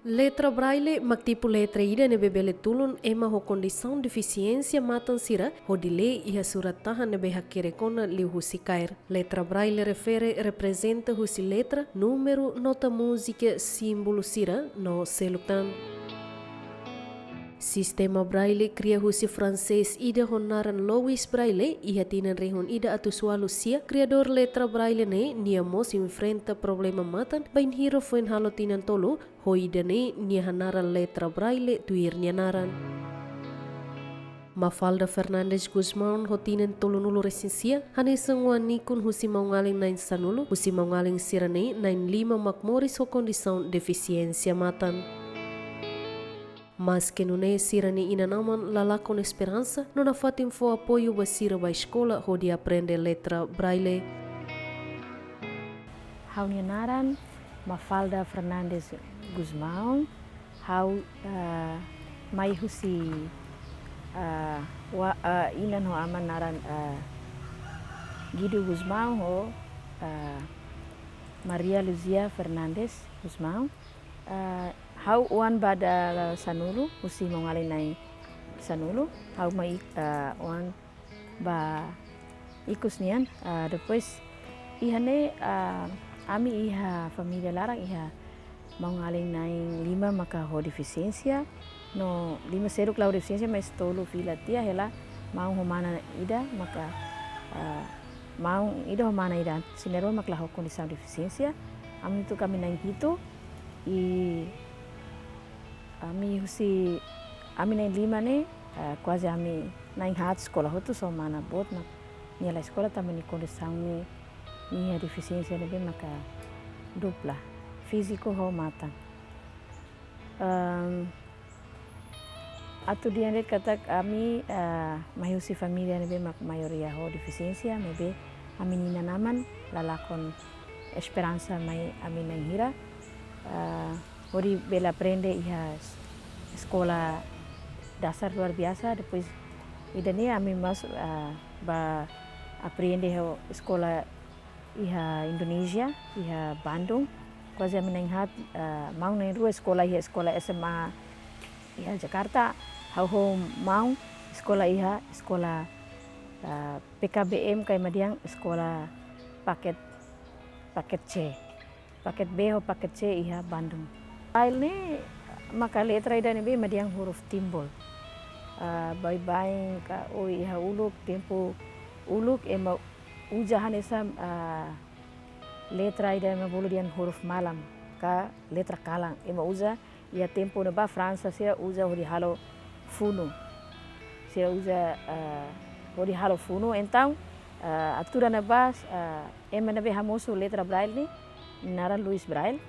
Letra braille magtipo letra ida ne bebele tulun ema ho condição deficiência matan sira ho dile iha surat tahan ne beha kerekona liu husi kair. Letra braille refere representa husi letra, número, nota música, símbolo sira no selutan. Sistema Braille cria husi francês ida honaran Louis Braille iha tinan rehon ida atusua Lucia, criador letra Braille ne nia mos enfrenta problema matan bain hiro fuen halo tinan tolu ho ida ne nia hanaran letra Braille tuir nianaran. Mafalda Fernandes Guzmão ho tinan tolu nulu resensia hanesang wanikun husi maungaling nain sanulu husi maungaling sirane nain 5 makmoris ho condição deficiência matan. Mas que não é sirani inanaman lalakon esperança, não fatim fo apoio basira ba escola onde aprende letra braille. Hau nianaran Mafalda Fernandes Guzmão, hau mai husi inan ho aman naran Guido Guzmão ho Maria Luzia Fernandes Guzmão. Hau uan bada sanulu husi mongalin nai sanulu hau mai uan ba ikus nian depois ihane ami iha familia larang iha mongalin nai 5 maka ho deficiência no 5 seruk lau deficiência mas tolu fila tia hela mau homana ida maka mau ida homana ida sinero makla ho kondisi deficiência ami tu kami nai gitu ami husi ami nain 5 ne quase ami nain hat sekolah hotu so mana bot mak niala sekolah também condição ni minha deficiência ne maka dupla físico ho mata atu dia net kata ami mahusi familia ne mak maioria ho deficiência mebe ami nina naman lalakon esperança mai ami nain hira Ori bela aprende iha sekolah dasar luar biasa depois idane ami masuk ba aprende ho sekolah iha Indonesia iha Bandung quase ami nang mau nang rua sekolah SMA iha Jakarta hau mau sekolah iha sekolah PKBM kai madiang sekolah paket C paket B ho paket C iha Bandung. Braille ni maka letra ida ni be madiang huruf timbol. Bye ka o iha uluk tempo uluk ema ujahan esa letra ida ema bolu dian huruf malam ka letra kalang ema uja ia tempo na ba Fransa sia uja hori halo funo. Sia uja hori halo funo então aturan na ba ema na be hamoso letra Braille ni nara Louis Braille.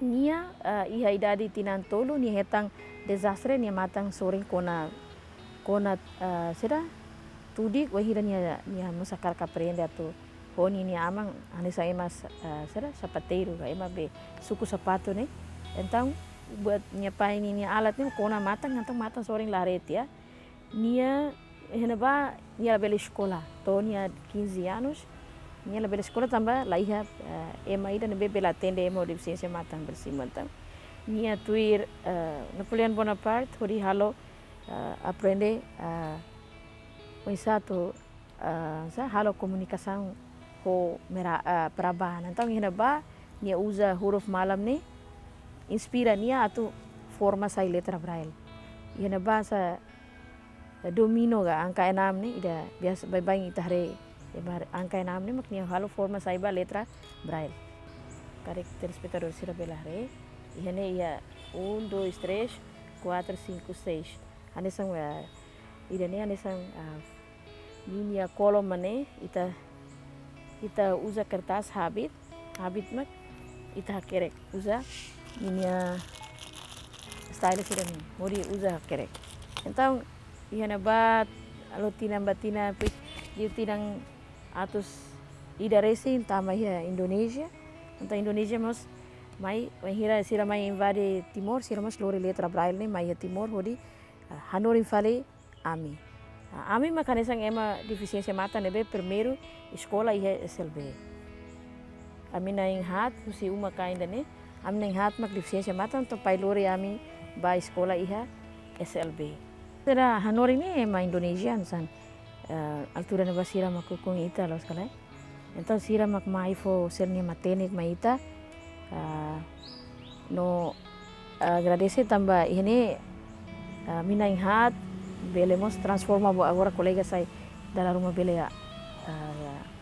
Nia iha idadi tinan tolu nia hetang desastre nia matang soring kona seda tudik wahira nia musakar kaprende atu honi nia amang anisa emas seda sapateiro ka ema be suku sapato ne então buat nia pai nia alat ni kona matang soring laret ya nia heneba nia bela escola to nia 15 anos nia la bela sekolah tambah la iha ema ida nebe bela tende ema deficiência matang bersimantang nia tuir Napoleon Bonaparte hori halo aprende satu halo komunikação ho prabahan então ina ba nia usa huruf malam ni inspira nia atu forma sai letra Braille ina ba sa domino ga angka 6 ni ida biasa bye itahre angka 6 ni maknya halo forma saiba letra Braille. Karakter espectador sira belahre. Ihane ia 1 2 3 4 5 6. Hanesang idane hanesang linia kolom mane ita usa kertas habit mak ita kerek usa linia style sira ni mori usa kerek. Então ihana bat alotina batina puis tinang atus ida resi tama ia Indonesia anta Indonesia mas mai hira sira mai invade Timor sira mas lori letra Braille ni mai Timor hodi hanori fale ami ami makanesang ema deficiência mata nebe primeiro escola ia SLB ami na hat husi uma kainda ne Ami neng hat mak deficiência matan to pai lori ami ba sekolah iha SLB. Tera hanori ni ema Indonesian san. Altura na basira makukung ita los kala. Então sira mak mai fo sernia matenik maita. No agradece tamba ini mina hat belemos transforma agora colega sai dalam rumah bele ya.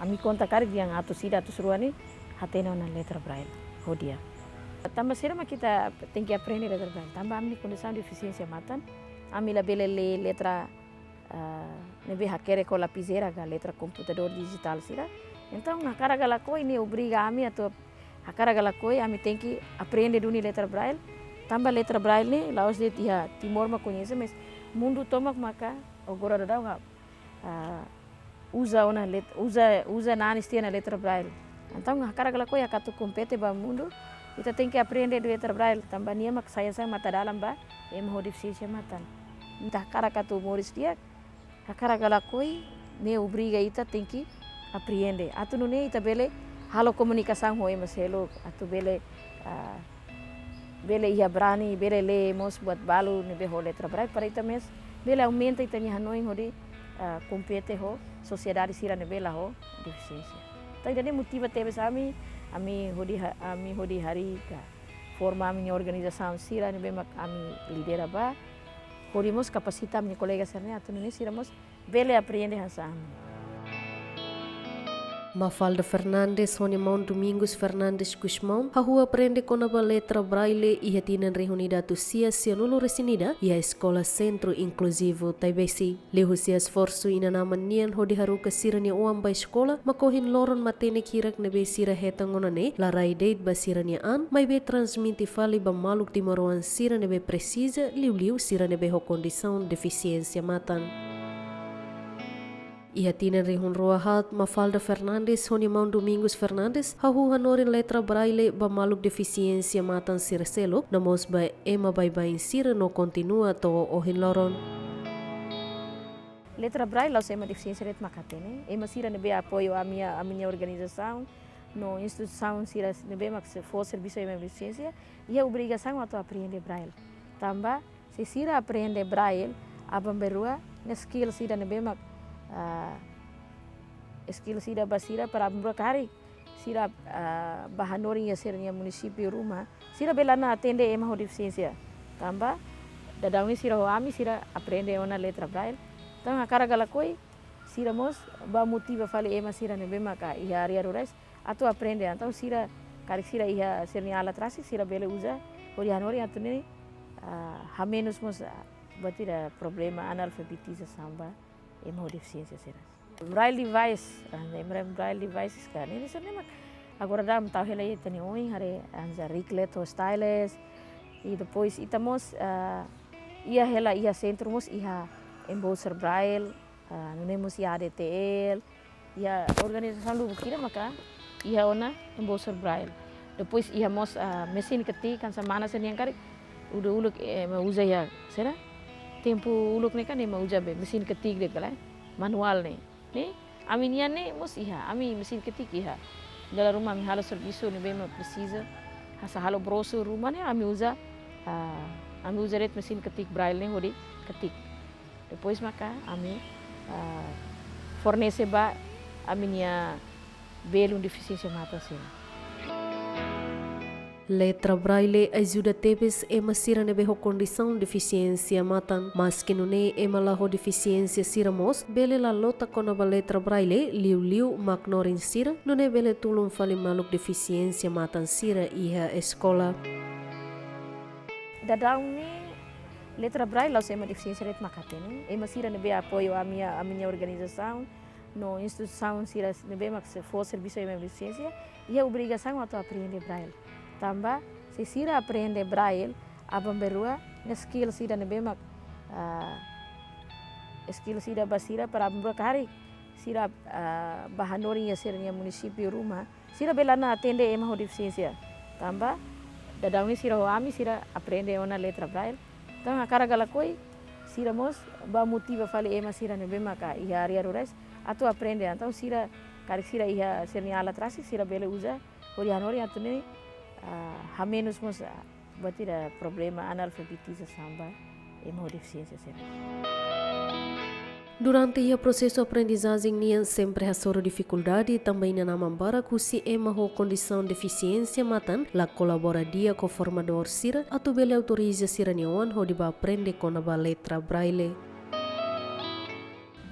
Ami kontak kari yang atu sida atu suruani hatena na letra braille hodia. Tambah sira mak kita tengki aprende letra braille. Tambah ami condição de deficiência matan. Ami la bele le letra nebe hakere com lapiseira ga letra computador digital sira. Então na cara gala koi ni obriga ami atau hakara gala koi ami tengki aprende duni letra braille. Tambah letra braille ni laos dia tia Timor mak conhece mas mundo tomak maka agora dadau ga usa nani stia na letra braille. Então hakara gala koi akatu compete ba mundo. Kita tem que aprender letra braille. Tambah nia mak saya mata dalam ba ho deficiência matan. Entah cara katu moris dia hakara gala koi ne obriga ita tem que aprender. Atu nune ita bele halo komunikasan ho emas hello atu bele ia berani bele le mos buat balu ne beho letra braille para ita mes bele aumenta ita nya hanoi hodi compete ho sociedade sira ne bela ho deficiência. Tai dane motiva tebe ami hodi hari ka forma minha organização sira ne bemak ami lidera ba hodimos kapasita minha colega sernya atu nune siramos bele aprende hasam. Mafalda Fernandes, Honimão Domingos Fernandes Guzmão, Rua aprende com a letra braille e retinan reunida tusia Cianulo Resinida e a Escola Centro Inclusivo Taibesi. Lehu se esforço ina naman nian hodi haruka sirani uam ba escola, makohin loron matene kirak nebe sira hetangonane, larai date ba sirani an, mai be transmiti fali ba maluk timaruan sira nebe precisa, liu sira nebe ho condição deficiência matan. Ia tinan rihun roahat Mafalda Fernandes, Honimão Domingos Fernandes, hahu hanorin letra braille ba maluk deficiência matan siraselo, namos ba ema bai sira no continua to ohin loron. Letra braille lau ema deficiência ret makatene, ema sira nebe apoio a minha organização, no instituição sira nebe mak se for serviço ema deficiência, ia obrigação atau aprender braille. Tambah se sira aprende braille, abam berua, ne skill sira nebe mak skill sida basira para beberapa hari sira bahanori ya sernya munisipio rumah sira belana atende ema ho deficiência tambah dadauni sira ho ami sira aprende ona letra braille tang akara gala koi sira mos ba motiva fale ema sira ne bema ka ia area rurais atau aprende então sira karik sira ia sernya alat trasi sira bele usa ho hanori atune hamenus mos batira problema analfabetisme samba ema deficiência será. Braille device, braille devices kan. Ini sebenarnya agora dá tahu hela itu nih oi hari anja riclet ou stylus e depois itamos ia hela ia centro mos ia embosser braille, nunemos ia ADTL, ia organização lu kira maka ia ona embosser braille. Depois ia mos mesin ketik kan sama sen yang karik udah uluk usa ya será. Tempo uluk ni kan dia mau jabe mesin ketik deh kalau manual nih aminia nih mus iha ami mesin ketik iha dalam rumah mi halo serviço nih bem precisa hasa halo brosur rumah nih ami usa ret mesin ketik braille nih hodi ketik depois maka ami fornece ba aminia belo deficiência mata sih. Letra braille ajuda tebes ema sira nebe ho condição deficiência matan, mas que nune ema la ho deficiência sira mos, bele la lota kona ba letra braille, liu magnorin sira, nune bele tulung fali maluk deficiência matan sira iha escola. Dadau ni letra braille lau ema deficiência ret makatene, ema sira nebe apoio a minha organização, no instituição sira nebe mak se for serviço ema deficiência, ia obrigação atau aprender braille. Tambah se sira aprende braille abam berua ne skill sida ne bemak skill sida basira para beberapa hari sira bahanori ya sernya munisipio rumah sira belana atende ema ho deficiência tambah dadauni sira ho ami sira aprende ona letra braille tang akara gala koi sira mos ba motiva fale ema sira ne bemak ia area rurais atau aprende então sira karik sira ia sernya alat trasi sira bele usa hori hanori atune menos mos berarti ada problema analfabetização ba emo deficiência será. Durante o processo de aprendizagem, Nian sempre passou dificuldade também na namambara que se ema com condição de deficiência matan, lá colabora dia com o formador Sira, a tu bele autoriza Sira Nian ho diba aprende com a letra braille.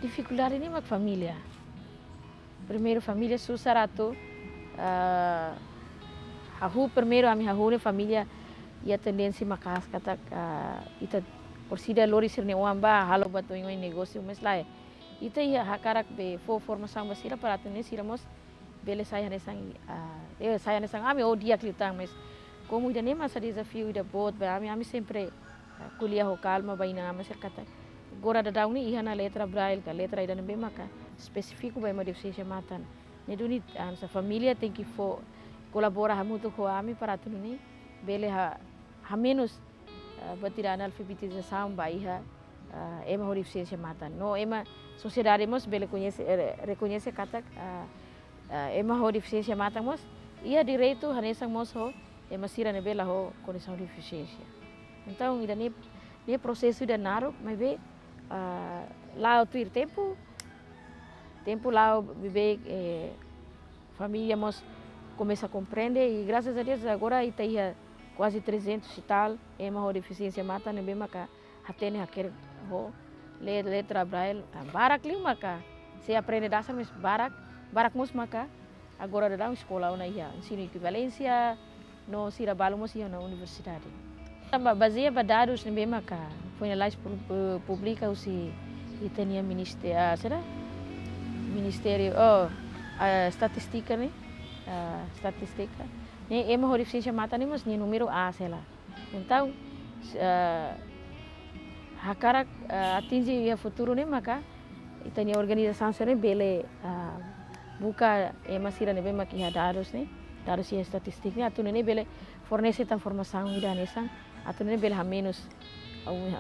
Dificuldade ini mak família. Primeiro família susarato, hahu primeiro ami hahu ne família ia tendência makas kata ita Orsida lori sirne wamba halo batu ingoi negócio mas lá ita ia hakarak be formação basira para tu ne siramos bele saya nesang saya nesang ami dia klitang mas como ida nema sa desafio ida bot ba ami sempre kuliah ho calma ba ina mas kata gora da dauni ia na letra braille ka letra ida nembe maka específico ba deficiência matan ne duni sa família tem que colabora muito com ami para tu ne bele ha menos batira analfabetização baia ema deficiência matan no ema sociedade mos bele reconhece kata ema deficiência matan mos ia direito hanesang mos ho ema sira ne bela ho condição de deficiência então ida ne processo da naro mas be lá o tuir tempo lá vive família mos começa a compreender e graças a Deus agora ita ia quase 300 e tal, ema deficiência mata ne bema ka hatene haker ho letra braille barak lima ka se aprende dasar mes barak mus maka agora da escola ona ia ensino equivalência no sira balo mos ia na universidade tamba baseia ba dados ne bema ka foi na publica usi itania ministério estatística ne estatística ne ema deficiência mata mas ni número A sela então hakarak atinge o futuro ne maka itania organização sere bele buka ema sira ne bema ki dados e estatística ne atu ne bele fornece tan formação ida nesang atu ne bele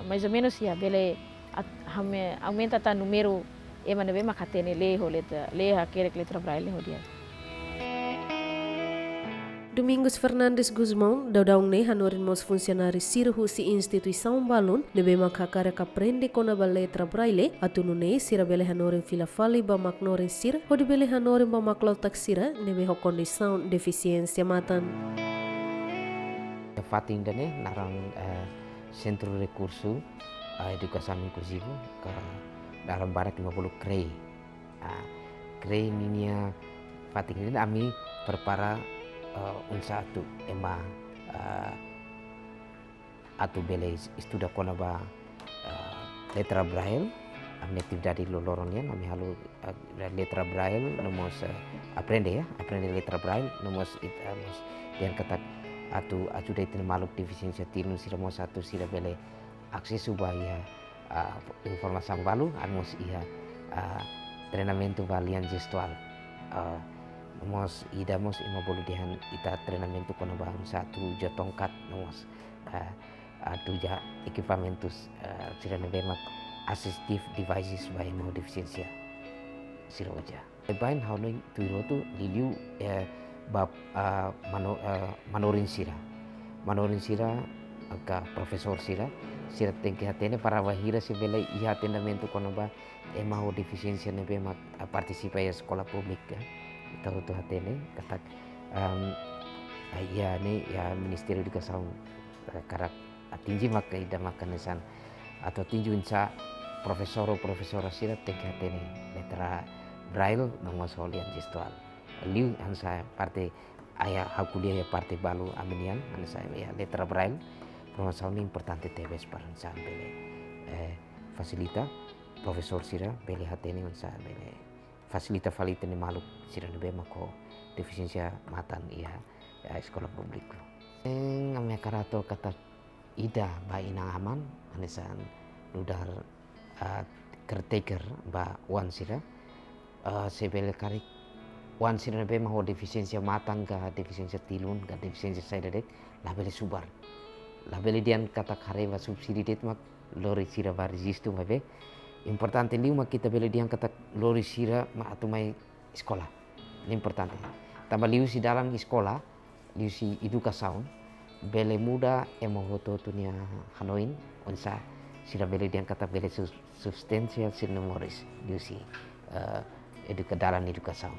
mais ou menos ya bele aumenta tan número ema ne bema katene le hakere letra braille ho dia. Domingos Fernandes Guzmão, daudang ne hanorin mos funcionários sirhu si instituição balon, nebe makakara aprende com a letra braille, atunu ne sira bele hanorin fila fali ba maknorin sira, hodi bele hanorin ba maklotak sira, nebe ho condição deficiência matan. Fating dane narang Centro Recurso Edukasi Inklusivo ke dalam barak 50 krei. Krei ninia fating dane ami perpara unsa atu ema atu bele estuda kona ba letra braille amne atividade loloronian ami halu letra braille nomos aprende letra braille nomos dian kata atu dai tin maluk deficiência tilun sira mos atu sira bele akses ubaya informasi balu amos ia treinamento valian gestual nomos idamos ima bolu dihan ita treinamento kono bang satu ja tongkat nomos atu ja equipamentos sira nebemak assistive devices by mo deficiência siroja bain hauno tuirotu liliu bab manorin sira aga profesor sira tengke hatene para wahira si bela iha treinamento kono ba ema ho deficiência nebemak participa ya sekolah publik ya tahu tu hatene katak ya ni ya Ministério de Educação karak atingi maka ida makanesan atau tinju insa profesora sira tengke hatene letra braille nomor solian gestual liu hansa parte aya hakulia ya parte balu amenian hansa ya letra braille promoção importante tebes para hansa bele facilita profesor sira bele hatene hansa bele facilita falita ni maluk sira nebe mako deficiência matan ia sekolah publik ngame karato kata ida ba inang aman anesan ludar caretaker ba wan sira sebele karik wan sira nebe mako deficiência matan ga deficiência tilun ga deficiência saidadek la bele subar la bele dian kata kareva subsidi det mak lori sira ba resistu mabe importante liu mak kita bele dian kata lori sira ma atu mai sekolah ini importante tambah liu si dalam sekolah diusi educação bele muda emohoto tunia hanoin onsa sira bele diang kata bele substansial sinomoris diusi dalam educação.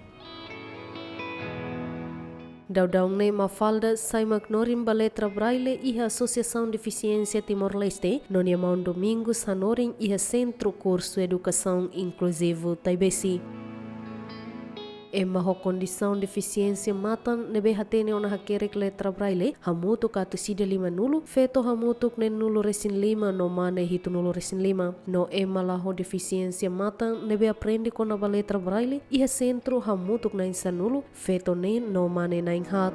Daudang ne Mafalda Saimak Norim Letra Braille iha Associação Deficiência Timor-Leste, nonia maun domingo sanoring iha Centro Curso Educação Inclusivo Taibesi. Emma ho condição deficiência matan nebe hatene ona hakerek letra braille hamutuk atu sida 5 nulu feto hamutuk nen nulu resin 5 no mane hitu nulu resin 5 no emma la ho deficiência matan nebe aprende kona ba letra braille iha centro hamutuk na insa nulu feto nen no mane na hat.